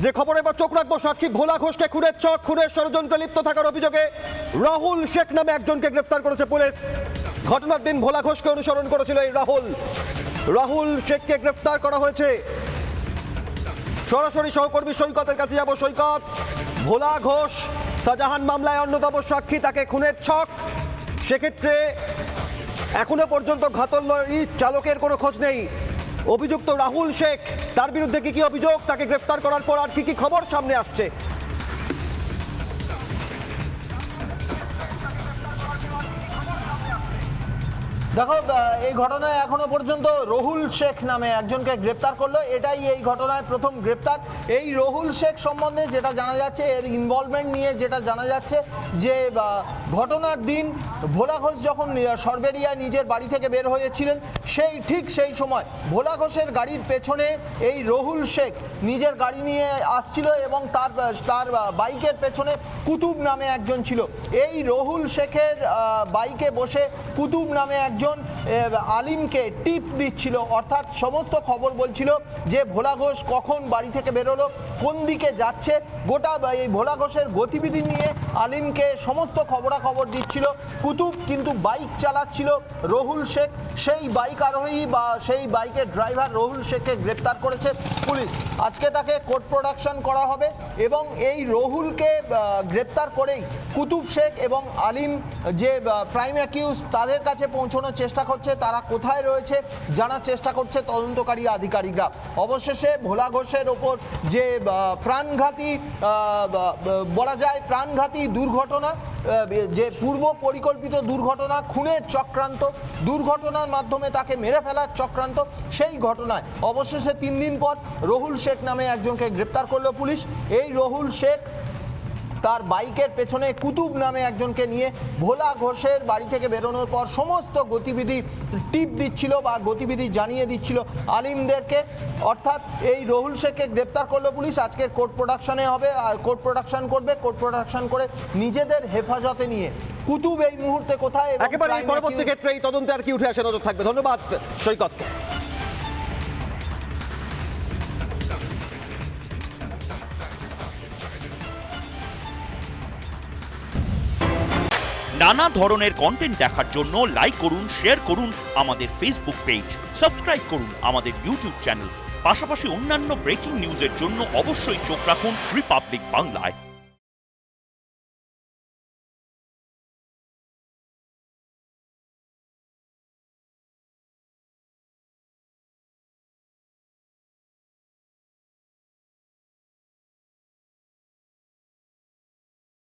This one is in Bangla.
যে খবরে এবার চোখ রাখবো, সাক্ষী ভোলা ঘোষকে খুনের চক, খুনের ষড়যন্ত্রে লিপ্ত থাকার অভিযোগে রাহুল শেখ নামে একজনকে গ্রেফতার করেছে পুলিশ। ঘটনার দিন ভোলা ঘোষকে অনুসরণ করেছিল এই রাহুল শেখকে গ্রেফতার করা হয়েছে। সরাসরি সহকর্মী সৈকতের কাছে যাব। সৈকত, ভোলা ঘোষ শাহজাহান মামলায় অন্যতম সাক্ষী, তাকে খুনের ছক, সেক্ষেত্রে এখনো পর্যন্ত ঘাতক লরির চালকের কোনো খোঁজ নেই। অভিযুক্ত রাহুল শেখ, তার বিরুদ্ধে কি অভিযোগ, তাকে গ্রেফতার করার পর আর কি খবর সামনে আসছে? দেখো, এই ঘটনায় এখনো পর্যন্ত রাহুল শেখ নামে একজনকে গ্রেপ্তার করলো, এটাই এই ঘটনায় প্রথম গ্রেপ্তার। এই রাহুল শেখ সম্বন্ধে যেটা জানা যাচ্ছে, এর ইনভলভমেন্ট নিয়ে যেটা জানা যাচ্ছে, যে ঘটনার দিন ভোলা ঘোষ যখন সরবেরিয়ায় নিজের বাড়ি থেকে বের হয়েছিলেন, ঠিক সেই সময় ভোলা ঘোষের গাড়ির পেছনে এই রাহুল শেখ নিজের গাড়ি নিয়ে আসছিল এবং তার বাইকের পেছনে কুতুব নামে একজন ছিল। এই রাহুল শেখের বাইকে বসে কুতুব নামে একজন আলিমকে টিপ দিচ্ছিল, অর্থাৎ সমস্ত খবর বলছিল যে ভোলা ঘোষ কখন বাড়ি থেকে বেরোলো, কোন দিকে যাচ্ছে, গোটা এই ভোলা ঘোষের গতিবিধি নিয়ে আলিমকে সমস্ত খবরাখবর দিচ্ছিল কুতুব। কিন্তু বাইক চালাচ্ছিল রাহুল শেখ। সেই বাইক আরোহী বা সেই বাইকের ড্রাইভার রাহুল শেখকে গ্রেপ্তার করেছে পুলিশ। আজকে তাকে কোর্ট প্রোডাকশন করা হবে এবং এই রাহুলকে গ্রেপ্তার করেই কুতুব শেখ এবং আলিম যে প্রাইম অ্যাকিউজ, তাদের কাছে পৌঁছানোর চেষ্টা করছে। তারা কোথায় রয়েছে জানার চেষ্টা করছে তদন্তকারী আধিকারিকরা। অবশেষে ভোলা ঘোষের ওপর যে প্রাণঘাতী বলা যায় প্রাণঘাতী দুর্ঘটনা, যে পূর্ব পরিকল্পিত দুর্ঘটনা, খুনের চক্রান্ত, দুর্ঘটনার মাধ্যমে তাকে মেরে ফেলার চক্রান্ত, সেই ঘটনায় অবশেষে 3 দিন পর রাহুল শেখ নামে একজনকে গ্রেপ্তার করলো পুলিশ। এই রাহুল শেখ তার বাইকের পেছনে কুতুব নামে একজনকে নিয়ে ভোলা ঘোষের বাড়ি থেকে বেরোনোর পর সমস্ত গতিবিধি টিপ দিচ্ছিল বা গতিবিধি জানিয়ে দিচ্ছিল আলিমদেরকে। অর্থাৎ এই রাহুল শেখকে গ্রেপ্তার করলো পুলিশ। আজকে কোর্ট প্রোডাকশনে হবে, কোর্ট প্রোডাকশন করবে, কোর্ট প্রোডাকশন করে নিজেদের হেফাজতে নিয়ে কুতুব এই মুহূর্তে কোথায়, একেবারে পরবর্তী ক্ষেত্রে এই তদন্তে আর কি উঠে আসে নজর থাকবে। ধন্যবাদ সৈকতকে। নানা ধরনের কন্টেন্ট দেখার জন্য লাইক করুন, শেয়ার করুন আমাদের ফেসবুক পেজ, সাবস্ক্রাইব করুন আমাদের ইউটিউব চ্যানেল। পাশাপাশি অন্যান্য ব্রেকিং নিউজের জন্য অবশ্যই চোখ রাখুন রিপাবলিক বাংলায়।